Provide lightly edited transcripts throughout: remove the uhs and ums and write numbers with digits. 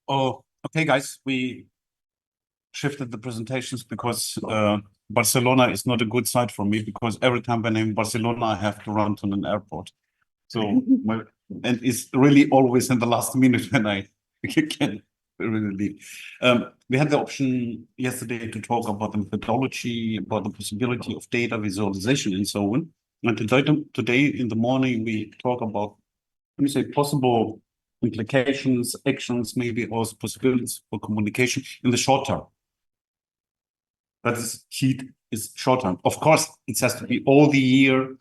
Oh, okay, guys, we shifted the presentations because Barcelona is not a good site for me because every time when I'm in Barcelona, I have to run to an airport. So, and it's really always in the last minute when I can really leave. We had the option yesterday to talk about the methodology, about the possibility of data visualization and so on. And today in the morning, we talk about, let me say, possible implications, actions, maybe also possibilities for communication in the short term. That is heat is short term. Of course, it has to be all the year,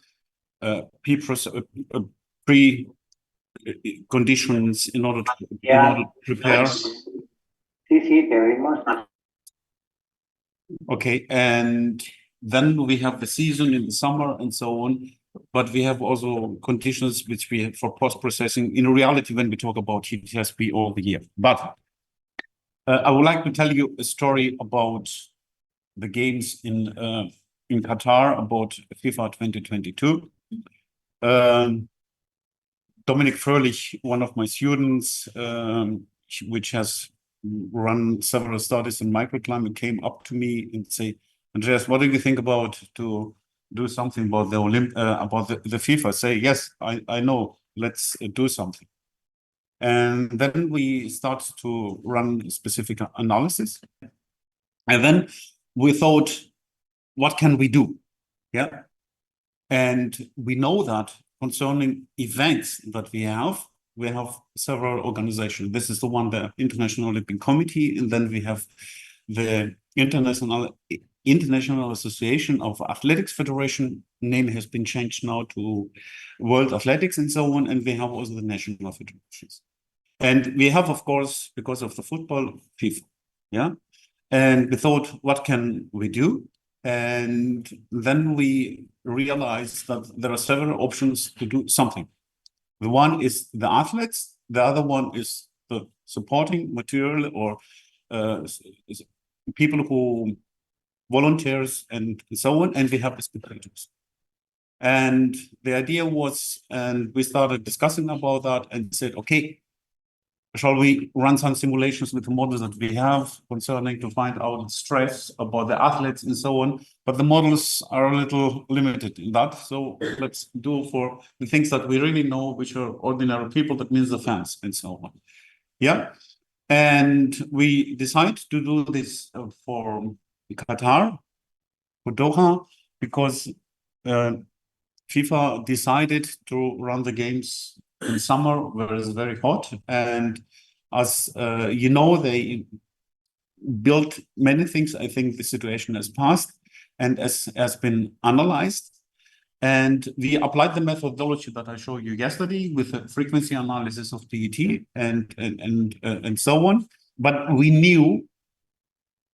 pre conditions in order to prepare. Okay, and then we have the season in the summer and so on. But we have also conditions which we have for post-processing. In reality, when we talk about heat, it has to be all the year. But I would like to tell you a story about the games in Qatar, about FIFA 2022. Dominic Fröhlich, one of my students, which has run several studies in microclimate, came up to me and say, Andreas, what do you think about to do something about the the FIFA? Say, yes, I know, let's do something. And then we start to run specific analysis. And then we thought, what can we do? Yeah. And we know that concerning events that we have several organizations. This is the one, the International Olympic Committee, and then we have the International Association of Athletics Federation. Name has been changed now to World Athletics and so on, and we have also the national federations. And we have, of course, because of the football, FIFA. Yeah. And we thought, what can we do? And then we realized that there are several options to do something. The one is the athletes. The other one is the supporting material or people who volunteers and so on. And we have the spectators. And the idea was, and we started discussing about that and said, okay, shall we run some simulations with the models that we have concerning to find out stress about the athletes and so on? But the models are a little limited in that. So let's do for the things that we really know, which are ordinary people, that means the fans and so on. Yeah. And we decided to do this for Qatar, for Doha, because FIFA decided to run the games in summer where it's very hot, and as you know, they built many things. I think the situation has passed and has been analyzed, and we applied the methodology that I showed you yesterday with the frequency analysis of DET and so on. But we knew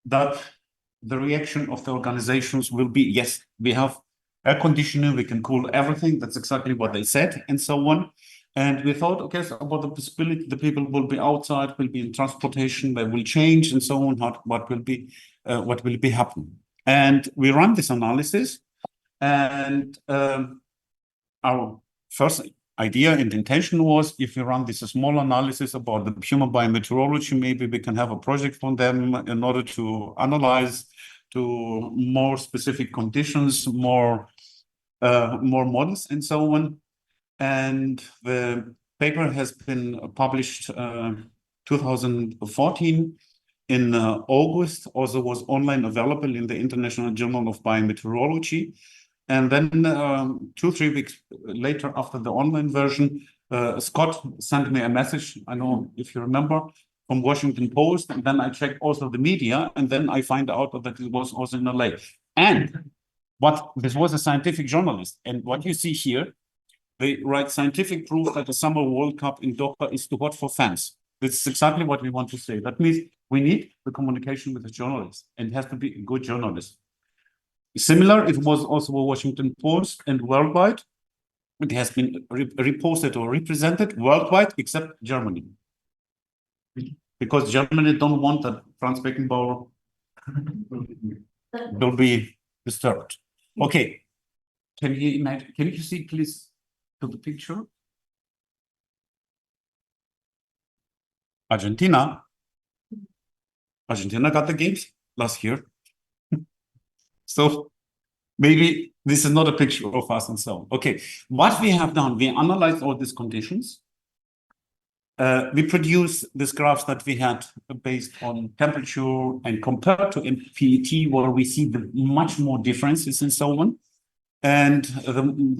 that the reaction of the organizations will be, yes, we have air conditioning, we can cool everything. That's exactly what they said and so on. And we thought, okay, so about the possibility, the people will be outside, will be in transportation, they will change and so on. What will be happening? And we run this analysis, and our first idea and intention was, if we run this small analysis about the human biometeorology, maybe we can have a project from them in order to analyze to more specific conditions, more models and so on. And the paper has been published 2014 in August, also was online available in the International Journal of Biometeorology. And then 2-3 weeks later, after the online version, Scott sent me a message, I know if you remember, from Washington Post. And then I checked also the media, and then I find out that it was also in LA. And this was a scientific journalist. And what you see here, they write scientific proof that the Summer World Cup in Doha is too hot for fans. This is exactly what we want to say. That means we need the communication with the journalist, and it has to be a good journalist. Similar, it was also a Washington Post and worldwide. It has been reposted or represented worldwide except Germany. Because Germany don't want that Franz Beckenbauer will be disturbed. Okay. Can you imagine? Can you see, please, to the picture? Argentina Argentina got the games last year. So maybe this is not a picture of us and so on. Okay, what we have done, we analyzed all these conditions. We produce these graphs that we had based on temperature and compared to MPET, where we see the much more differences and so on. And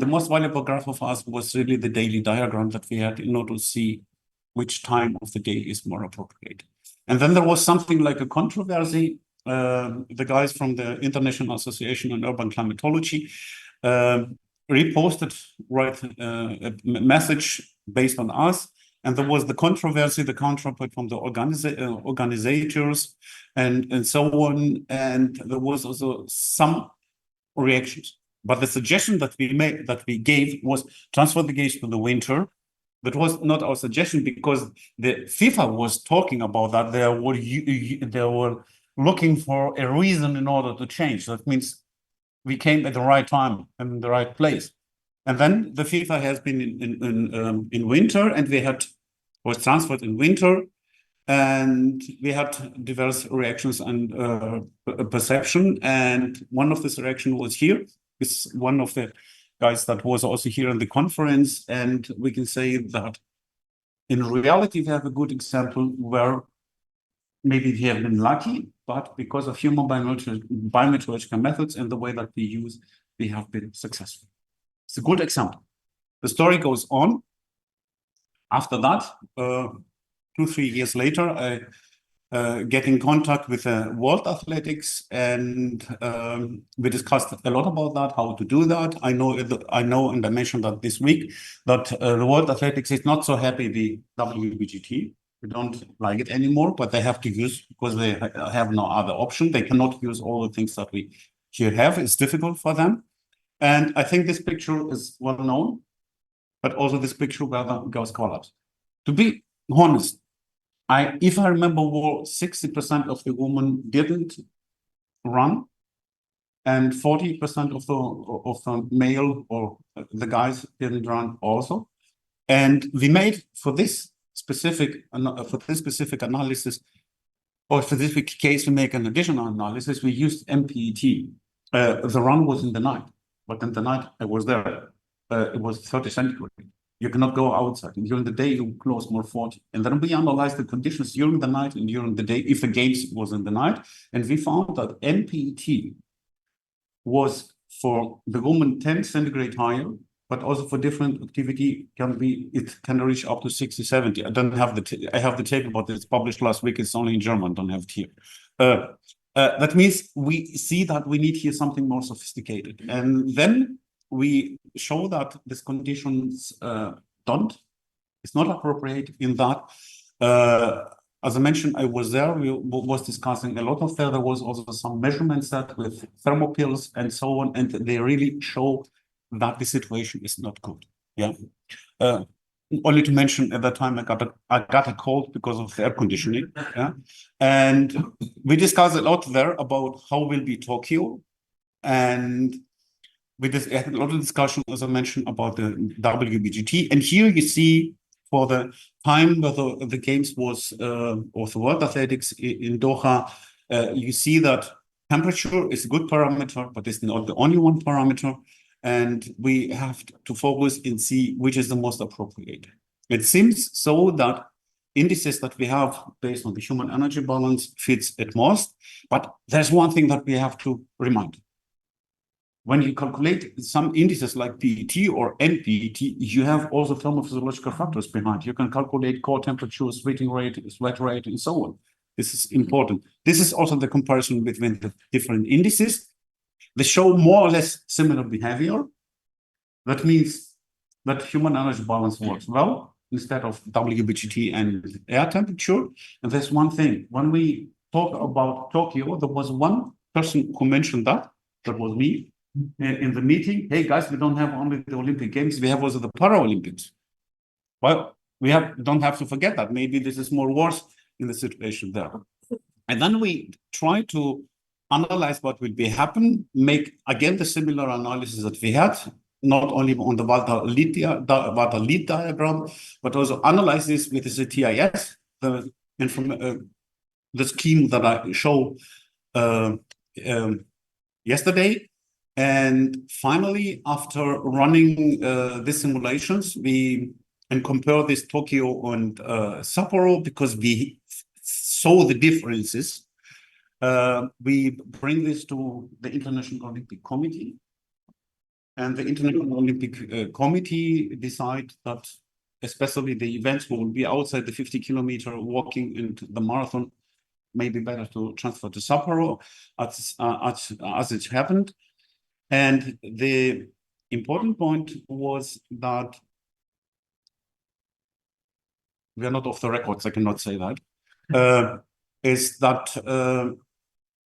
the most valuable graph of us was really the daily diagram that we had in order to see which time of the day is more appropriate. And then there was something like a controversy. The guys from the International Association on Urban Climatology reposted a message based on us. And there was the controversy, the counterpart from the organizers and so on. And there was also some reactions. But the suggestion that we gave was transfer the games to the winter. That was not our suggestion because the FIFA was talking about that. They were looking for a reason in order to change. That means we came at the right time and in the right place. And then the FIFA has been in winter, and was transferred in winter, and we had diverse reactions and perception. And one of this reaction was here. It's one of the guys that was also here in the conference, and we can say that in reality we have a good example where maybe we have been lucky, but because of human biometeorological methods and the way that we use, we have been successful. It's a good example. The story goes on. After that, 2-3 years later, I get in contact with World Athletics, and we discussed a lot about that, how to do that. I know, and I mentioned that this week, that the World Athletics is not so happy with WBGT. We don't like it anymore, but they have to use, because they have no other option. They cannot use all the things that we here have. It's difficult for them. And I think this picture is well known, but also this picture where the girls collapse. To be honest, if I remember well, 60% of the women didn't run, and 40% of the male or the guys didn't run also. And we made for this specific analysis, or for this case, we make an additional analysis. We used MPET. The run was in the night, but in the night I was there. It was 30 centigrade. You cannot go outside. And during the day, you close more 40. And then we analyzed the conditions during the night and during the day, if the games was in the night. And we found that MPET was for the woman 10 centigrade higher, but also for different activity it can reach up to 60, 70. I don't have I have the table, but it's published last week. It's only in German, don't have it here. That means we see that we need here something more sophisticated. And then we show that these conditions it's not appropriate in that. As I mentioned, I was there, we was discussing a lot of there. There was also some measurements that with thermopills and so on, and they really show that the situation is not good. Yeah. Only to mention at that time I got a cold because of the air conditioning. Yeah. And we discussed a lot there about how will be Tokyo, and we had a lot of discussion, as I mentioned, about the WBGT. And here you see for the time where the games was, or the World Athletics in Doha, you see that temperature is a good parameter, but it's not the only one parameter. And we have to focus and see which is the most appropriate. It seems so that indices that we have based on the human energy balance fits at most. But there's one thing that we have to remind. When you calculate some indices like PET or NPET, you have also thermophysiological factors behind. You can calculate core temperature, sweating rate, sweat rate, and so on. This is important. This is also the comparison between the different indices. They show more or less similar behavior. That means that human energy balance works well instead of WBGT and air temperature. And there's one thing. When we talk about Tokyo, there was one person who mentioned that was me. In the meeting, hey guys, we don't have only the Olympic Games, we have also the Paralympics. Well, don't have to forget that. Maybe this is more worse in the situation there. And then we try to analyze what will be happen, make again the similar analysis that we had, not only on the Walter lead diagram, but also analyze this with the TIS, the the scheme that I show yesterday. And finally, after running these simulations, and compare this Tokyo and Sapporo, because we saw the differences, we bring this to the International Olympic Committee. And the International Olympic Committee decide that especially the events will be outside the 50-kilometer walking and the marathon, maybe better to transfer to Sapporo as it happened. And the important point was that we are not off the records, I cannot say that, is that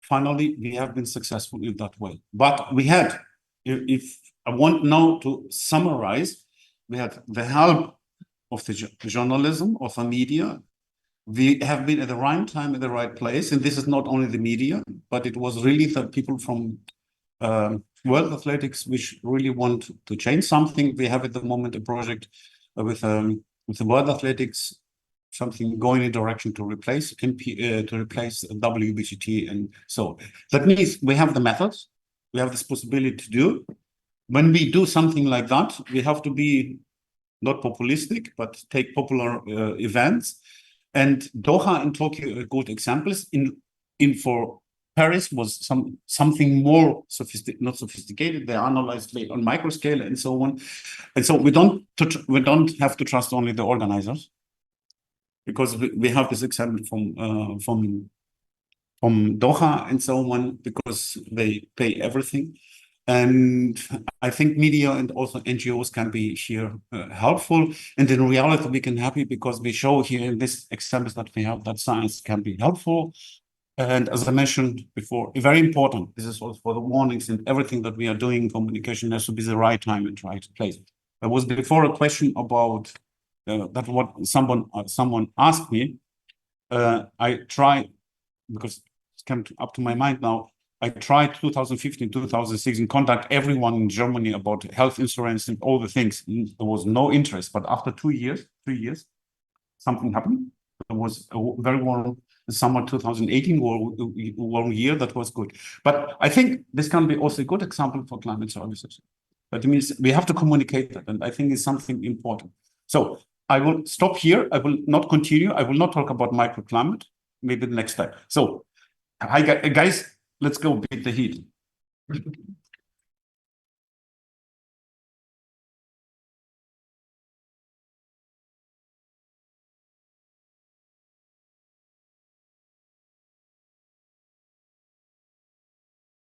finally we have been successful in that way. But we had, if I want now to summarize, we had the help of the journalism, of the media. We have been at the right time, at the right place. And this is not only the media, but it was really the people from World Athletics, which really want to change something. We have at the moment a project with the World Athletics, something going in direction to replace WBGT, and so that means we have the methods, we have this possibility to do. When we do something like that, we have to be not populistic, but take popular events. And Doha and Tokyo are good examples. For Paris was something more not sophisticated. They analyzed on micro scale and so on. And so we don't have to trust only the organizers, because we have this example from Doha and so on, because they pay everything. And I think media and also NGOs can be here helpful. And in reality, we can happy because we show here in this examples that we have that science can be helpful. And as I mentioned before, very important, this is also for the warnings and everything that we are doing, communication has to be the right time and right place. There was before a question about that what someone asked me. I try, because it's come up to my mind now, I tried 2015, 2016, contact everyone in Germany about health insurance and all the things. There was no interest, but after 3 years, something happened. There was a very warm summer 2018 warm year that was good. But I think this can be also a good example for climate services. That means we have to communicate that, and I think it's something important. So I will stop here. I will not continue. I will not talk about microclimate. Maybe the next time. So, hi guys, let's go beat the heat.